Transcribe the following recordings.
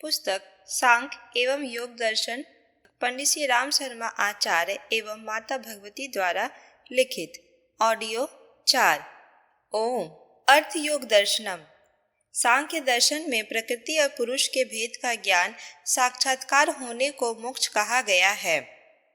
पुस्तक सांख्य एवं योग दर्शन पंडित श्री राम शर्मा आचार्य एवं माता भगवती द्वारा लिखित। ऑडियो 4। ओम अर्थ योग दर्शनम। सांख्य दर्शन में प्रकृति और पुरुष के भेद का ज्ञान साक्षात्कार होने को मोक्ष कहा गया है।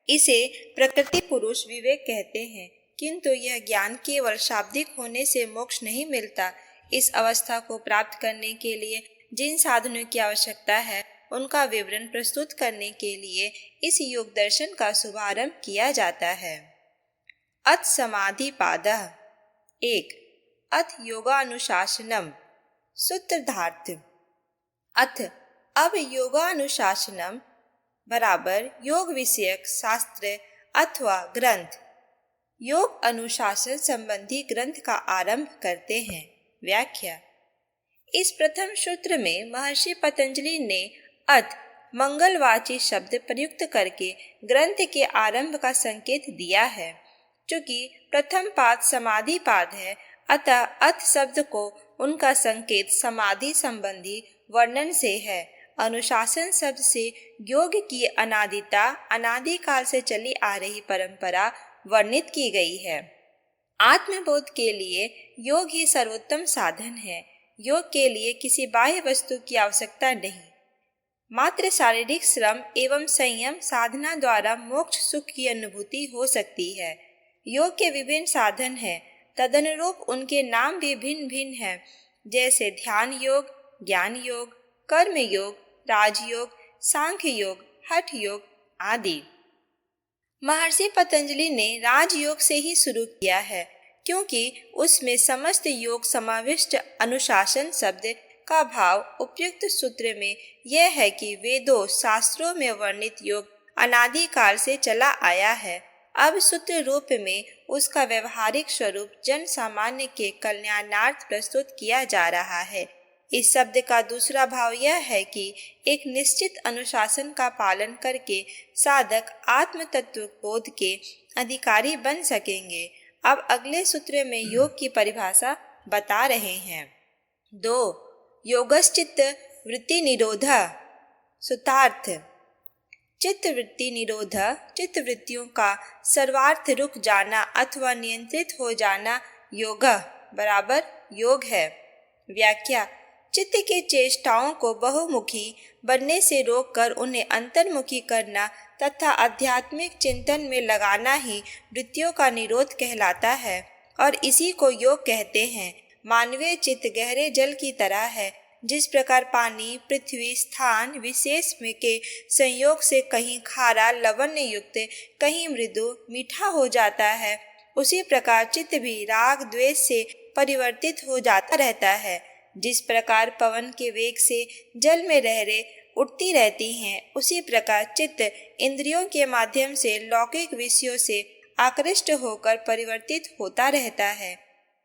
इसे प्रकृति पुरुष विवेक कहते हैं, किंतु यह ज्ञान केवल शाब्दिक होने से मोक्ष नहीं मिलता। इस अवस्था को प्राप्त करने के लिए जिन साधनों की आवश्यकता है उनका विवरण प्रस्तुत करने के लिए इस योग दर्शन का शुभारंभ किया जाता है। अथ समाधि पादः 1। अथ योगानुशासनम। सूत्रधार्थ। अथ अब योगानुशासनम बराबर योग विषयक शास्त्र अथवा ग्रंथ। योग अनुशासन संबंधी ग्रंथ का आरंभ करते हैं। व्याख्या। इस प्रथम सूत्र में महर्षि पतंजलि ने अथ मंगलवाची शब्द प्रयुक्त करके ग्रंथ के आरंभ का संकेत दिया है। चूंकि प्रथम पाद समाधि पाद है, अतः अथ शब्द को उनका संकेत समाधि संबंधी वर्णन से है। अनुशासन शब्द से योग की अनादिता, अनादिकाल से चली आ रही परंपरा वर्णित की गई है। आत्मबोध के लिए योग ही सर्वोत्तम साधन है। योग के लिए किसी बाह्य वस्तु की आवश्यकता नहीं, मात्र शारीरिक श्रम एवं संयम साधना द्वारा मोक्ष सुख की अनुभूति हो सकती है। योग के विभिन्न साधन हैं, तदनुरूप उनके नाम भी भिन्न भिन्न हैं, जैसे ध्यान योग, ज्ञान योग, कर्म योग, राजयोग, सांख्य योग, हठ योग आदि। महर्षि पतंजलि ने राजयोग से ही शुरू किया है, क्योंकि उसमें समस्त योग समाविष्ट अनुशासन शब्द का भाव उपयुक्त सूत्र में यह है कि वेदों शास्त्रों में वर्णित योग अनादिकाल से चला आया है। अब सूत्र रूप में उसका व्यवहारिक स्वरूप जन सामान्य के कल्याणार्थ प्रस्तुत किया जा रहा है। इस शब्द का दूसरा भाव यह है कि एक निश्चित अनुशासन का पालन करके साधक आत्म तत्व बोध के अधिकारी बन सकेंगे। अब अगले सूत्र में योग की परिभाषा बता रहे हैं। 2। योगश्चित्त वृत्ति निरोध। सूत्रार्थ। चित्त वृत्ति निरोध चित्त वृत्तियों का सर्वार्थ रुक जाना अथवा नियंत्रित हो जाना योग बराबर योग है। व्याख्या। चित्त के चेष्टाओं को बहुमुखी बनने से रोककर उन्हें अंतर्मुखी करना तथा आध्यात्मिक चिंतन में लगाना ही वृत्तियों का निरोध कहलाता है और इसी को योग कहते हैं। मानवीय चित्त गहरे जल की तरह है। जिस प्रकार पानी पृथ्वी स्थान विशेष में के संयोग से कहीं खारा लवण्य युक्त, कहीं मृदु मीठा हो जाता है, उसी प्रकार चित्त भी राग द्वेष से परिवर्तित हो जाता रहता है। जिस प्रकार पवन के वेग से जल में लहरें उठती रहती हैं, उसी प्रकार चित्त इंद्रियों के माध्यम से लौकिक विषयों से आकृष्ट होकर परिवर्तित होता रहता है।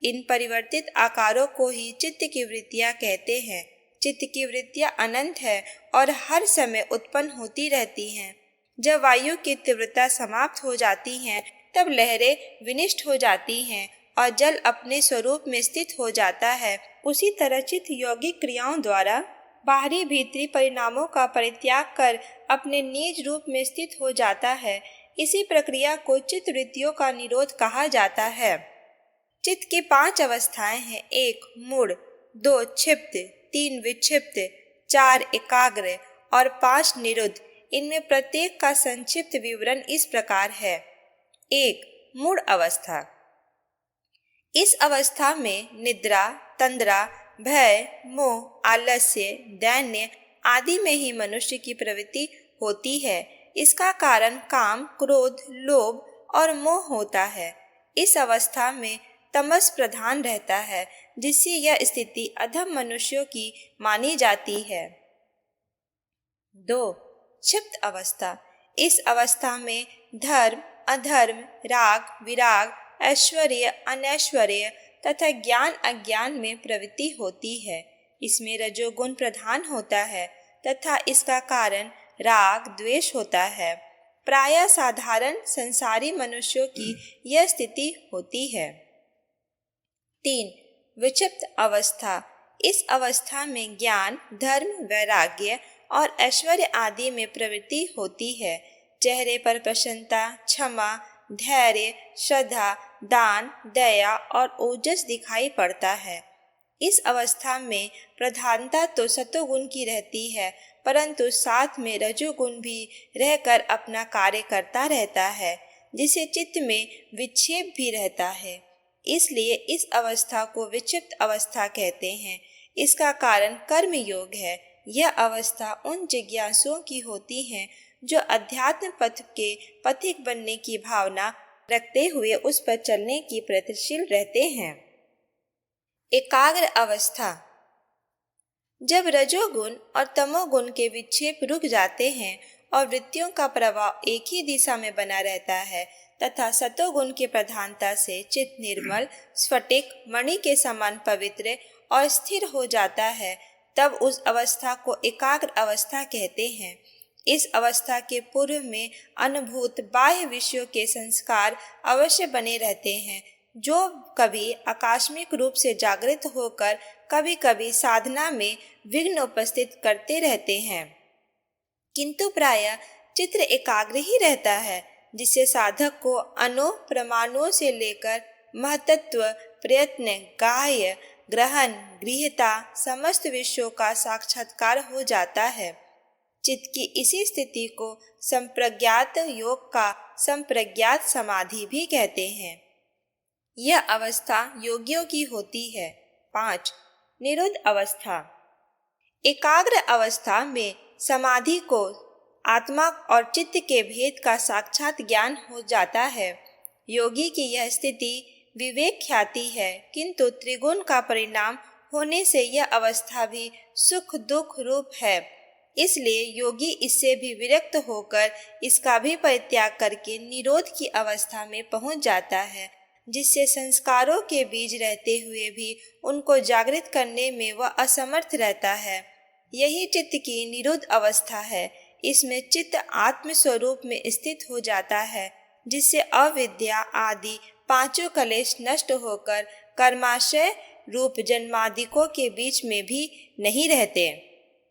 इन परिवर्तित आकारों को ही चित्त की वृत्तियां कहते हैं। चित्त की वृत्तियां अनंत है और हर समय उत्पन्न होती रहती हैं। जब वायु की तीव्रता समाप्त हो जाती है, तब लहरें विनिष्ट हो जाती हैं और जल अपने स्वरूप में स्थित हो जाता है। उसी तरह चित्त यौगिक क्रियाओं द्वारा बाहरी भीतरी परिणामों का परित्याग कर अपने निज रूप में स्थित हो जाता है। इसी प्रक्रिया को चित्त वृत्तियों का निरोध कहा जाता है। चित्त की 5 अवस्थाएं हैं। 1 मूढ़, 2 क्षिप्त, 3 विक्षिप्त, 4 एकाग्र और 5 निरुद्ध। इनमें प्रत्येक का संक्षिप्त विवरण इस प्रकार है। 1 मूढ़ अवस्था। इस अवस्था में निद्रा, तंद्रा, भय, मोह, आलस्य, दैन्य आदि में ही मनुष्य की प्रवृत्ति होती है। इसका कारण काम, क्रोध, लोभ और मोह होता है। इस अवस्था में तमस प्रधान रहता है, जिससे यह स्थिति अधम मनुष्यों की मानी जाती है। 2 क्षिप्त अवस्था। इस अवस्था में धर्म, अधर्म, राग, विराग, ऐश्वर्य, अनैश्वर्य तथा ज्ञान अज्ञान में प्रवृत्ति होती है। इसमें रजोगुण प्रधान होता है तथा इसका कारण राग द्वेष होता है। प्रायः साधारण संसारी मनुष्यों की यह स्थिति होती है। 3 विक्षिप्त अवस्था। इस अवस्था में ज्ञान, धर्म, वैराग्य और ऐश्वर्य आदि में प्रवृत्ति होती है। चेहरे पर प्रसन्नता, क्षमा, धैर्य, श्रद्धा, दान, दया और ओजस दिखाई पड़ता है। इस अवस्था में प्रधानता तो सतोगुण की रहती है, परंतु साथ में रजोगुण भी रहकर अपना कार्य करता रहता है, जिसे चित्त में विक्षेप भी रहता है। इसलिए इस अवस्था को विक्षिप्त अवस्था कहते हैं। इसका कारण कर्म योग है। यह अवस्था उन जिज्ञासुओं की होती है जो अध्यात्म पथ के पथिक बनने की भावना रखते हुए उस पर चलने की प्रयत्नशील रहते हैं। एकाग्र अवस्था। जब रजोगुण और तमोगुण के विक्षेप रुक जाते हैं और वृत्तियों का प्रवाह एक ही दिशा में बना रहता है तथा सतोगुण की प्रधानता से चित्त निर्मल, स्फटिक मणि के समान पवित्र और स्थिर हो जाता है, तब उस अवस्था को एकाग्र अवस्था कहते हैं। इस अवस्था के पूर्व में अनुभूत बाह्य विषयों के संस्कार अवश्य बने रहते हैं, जो कभी आकस्मिक रूप से जागृत होकर कभी कभी साधना में विघ्न उपस्थित करते रहते हैं, किंतु प्रायः चित्त एकाग्र ही रहता है, जिससे साधक को अणु प्रमाणुओं से लेकर महतत्व, प्रयत्न, गाह्य, ग्रहण, गृह्यता समस्त विषयों का साक्षात्कार हो जाता है। चित्त की इसी स्थिति को संप्रज्ञात योग का संप्रज्ञात समाधि भी कहते हैं। यह अवस्था योगियों की होती है। 5. निरुद्ध अवस्था। एकाग्र अवस्था में समाधि को आत्मा और चित्त के भेद का साक्षात ज्ञान हो जाता है। योगी की यह स्थिति विवेक ख्याति है, किंतु त्रिगुण का परिणाम होने से यह अवस्था भी सुख दुख रूप है। इसलिए योगी इससे भी विरक्त होकर इसका भी परित्याग करके निरोध की अवस्था में पहुंच जाता है, जिससे संस्कारों के बीज रहते हुए भी उनको जागृत करने में वह असमर्थ रहता है। यही चित्त की निरुद्ध अवस्था है। इसमें चित्त आत्म स्वरूप में स्थित हो जाता है, जिससे अविद्या आदि पांचों कलेश नष्ट होकर कर्माशय रूप जन्मादिकों के बीच में भी नहीं रहते।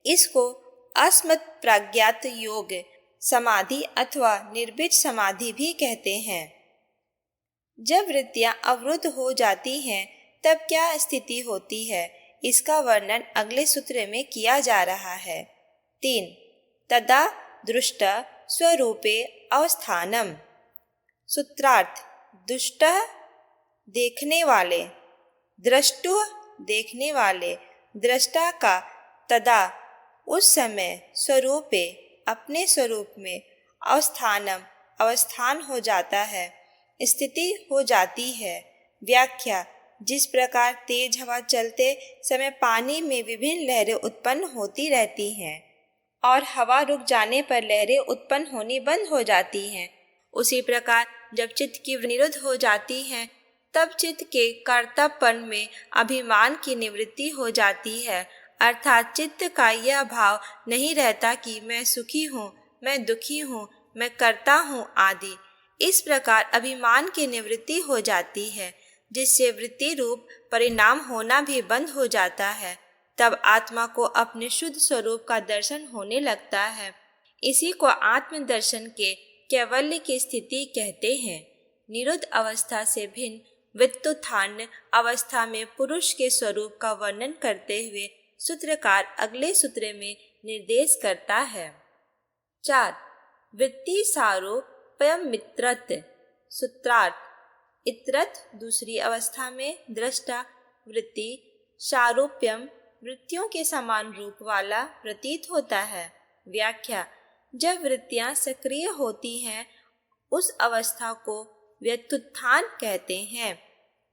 इसको अस्मत् प्रज्ञात योग समाधि अथवा निर्बीज समाधि भी कहते हैं। जब वृत्तियां अवरुद्ध हो जाती हैं, तब क्या स्थिति होती है, इसका वर्णन अगले सूत्र में किया जा रहा है। 3. तदा दृष्ट स्वरूपे अवस्थानम। सूत्रार्थ: दुष्ट देखने वाले, द्रष्टु देखने वाले, दृष्टा का तदा उस समय, स्वरूपे अपने स्वरूप में, अवस्थानम अवस्थान हो जाता है, स्थिति हो जाती है। व्याख्या: जिस प्रकार तेज हवा चलते समय पानी में विभिन्न लहरें उत्पन्न होती रहती हैं और हवा रुक जाने पर लहरें उत्पन्न होनी बंद हो जाती हैं, उसी प्रकार जब चित्त की निरुद्ध हो जाती है, तब चित्त के कर्तव्यपन में अभिमान की निवृत्ति हो जाती है। अर्थात चित्त का यह भाव नहीं रहता कि मैं सुखी हूँ, मैं दुखी हूँ, मैं करता हूँ आदि। इस प्रकार अभिमान की निवृत्ति हो जाती है, जिससे वृत्ति रूप परिणाम होना भी बंद हो जाता है। तब आत्मा को अपने शुद्ध स्वरूप का दर्शन होने लगता है। इसी को आत्मदर्शन के कैवल्य की स्थिति कहते हैं। निरुद्ध अवस्था से भिन्न व्युत्थान अवस्था में पुरुष के स्वरूप का वर्णन करते हुए सूत्रकार अगले सूत्र में निर्देश करता है। 4. वृत्ति सारूप्यम मित्रत। सूत्रार्थ: इत्रत दूसरी अवस्था में दृष्टा वृत्ति, सारूप्यम वृत्तियों के समान रूप वाला प्रतीत होता है। व्याख्या: जब वृत्तियां सक्रिय होती हैं, उस अवस्था को व्युत्थान कहते हैं।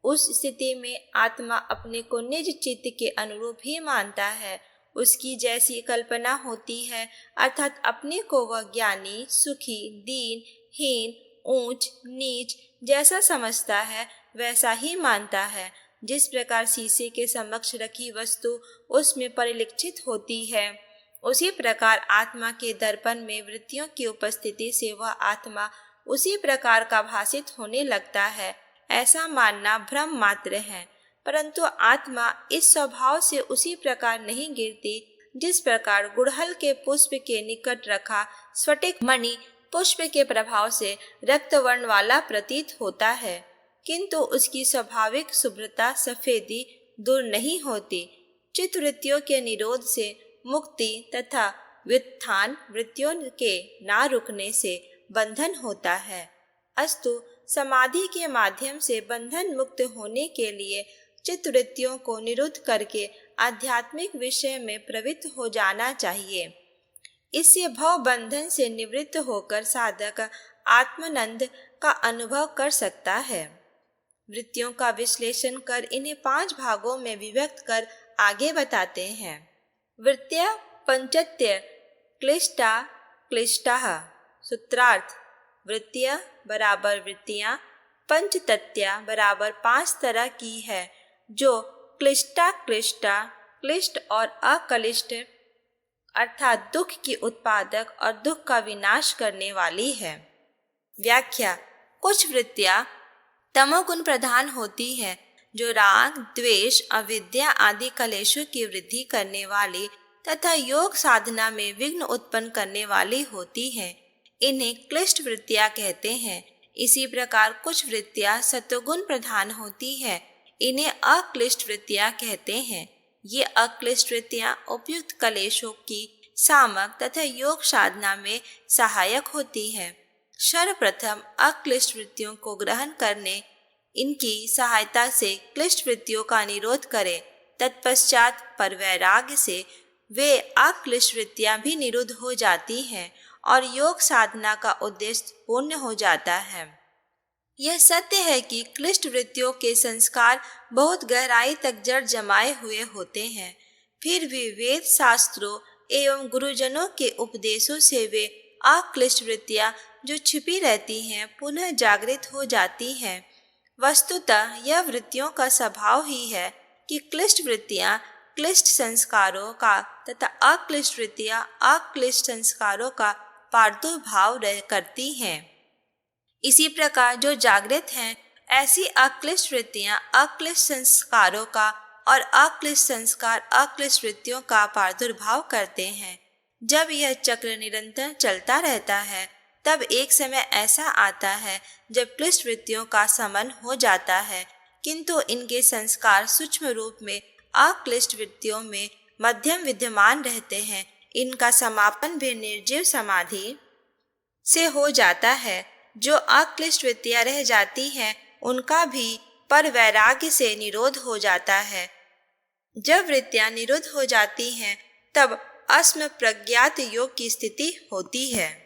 उस स्थिति में आत्मा अपने को निज चित्त के अनुरूप ही मानता है, उसकी जैसी कल्पना होती है, अर्थात अपने को वह ज्ञानी, सुखी, दीन, हीन, ऊंच, नीच जैसा समझता है वैसा ही मानता है। जिस प्रकार शीशे के समक्ष रखी वस्तु उसमें परिलक्षित होती है, उसी प्रकार आत्मा के दर्पण में वृत्तियों की उपस्थिति से वह आत्मा उसी प्रकार का भासित होने लगता है। ऐसा मानना भ्रम मात्र है, परंतु आत्मा इस स्वभाव से उसी प्रकार नहीं गिरती जिस प्रकार गुड़हल के पुष्प के निकट रखा स्फटिक मणि पुष्प के प्रभाव से रक्तवर्ण वाला प्रतीत होता है, किंतु उसकी स्वाभाविक शुभ्रता सफेदी दूर नहीं होती। चित्तवृत्तियों के निरोध से मुक्ति तथा व्युत्थान वृत्तियों के ना रुकने से बंधन होता है। अस्तु समाधि के माध्यम से बंधन मुक्त होने के लिए चित्तवृत्तियों को निरुद्ध करके आध्यात्मिक विषय में प्रवृत्त हो जाना चाहिए। इससे भव बंधन से निवृत्त होकर साधक आत्मानंद का अनुभव कर सकता है। वृत्तियों का विश्लेषण कर इन्हें 5 भागों में विभक्त कर आगे बताते हैं। वृत्त्या पंचत्य क्लिष्टा क्लिष्टाः। सूत्रार्थ: वृत्तियाँ बराबर वृत्तियाँ पंचतत्या बराबर 5 तरह की है, जो क्लिष्टा क्लिष्टा क्लिष्ट और अक्लिष्ट अर्थात दुख की उत्पादक और दुख का विनाश करने वाली है। व्याख्या: कुछ वृत्तियाँ तमोगुण प्रधान होती है, जो राग द्वेष अविद्या आदि कलेशों की वृद्धि करने वाली तथा योग साधना में विघ्न उत्पन्न करने वाली होती हैं। इन्हें क्लिष्ट वृत्तियाँ कहते हैं। इसी प्रकार कुछ वृत्तियाँ सत्वगुण प्रधान होती है, इन्हें अक्लिष्ट वृत्तियाँ कहते हैं। ये अक्लिष्ट वृत्तियाँ उपयुक्त कलेशों की सामक तथा योग साधना में सहायक होती है। सर्वप्रथम अक्लिष्ट वृत्तियों को ग्रहण करने इनकी सहायता से क्लिष्ट वृत्तियों का निरोध करें। तत्पश्चात पर वैराग्य से वे अक्लिष्ट वृत्तियाँ भी निरुद्ध हो जाती हैं और योग साधना का उद्देश्य पूर्ण हो जाता है। यह सत्य है कि क्लिष्ट वृत्तियों के संस्कार बहुत गहराई तक जड़ जमाए हुए होते हैं, फिर भी वेद शास्त्रों एवं गुरुजनों के उपदेशों से वे अक्लिष्ट वृत्तियाँ जो छिपी रहती हैं पुनः जागृत हो जाती हैं। वस्तुतः यह वृत्तियों का स्वभाव ही है कि क्लिष्ट वृत्तियाँ क्लिष्ट संस्कारों का तथा अक्लिष्ट वृत्तियाँ अक्लिष्ट संस्कारों का प्रादुर्भाव करती हैं। इसी प्रकार जो जागृत हैं, ऐसी अक्लिष्ट वृत्तियाँ अक्लिष्ट संस्कारों का और अक्लिष्ट संस्कार अक्लिष्ट वृत्तियों का प्रादुर्भाव करते हैं। जब यह चक्र निरंतर चलता रहता है, तब एक समय ऐसा आता है जब क्लिष्ट वृत्तियों का शमन हो जाता है, किंतु इनके संस्कार सूक्ष्म रूप में अक्लिष्ट वृत्तियों में मध्यम विद्यमान रहते हैं। इनका समापन भी निर्जीव समाधि से हो जाता है। जो अक्लिष्ट वृत्तियाँ रह जाती हैं, उनका भी पर वैराग्य से निरोध हो जाता है। जब वृत्तियाँ निरुद्ध हो जाती हैं, तब अस्म प्रज्ञात योग की स्थिति होती है।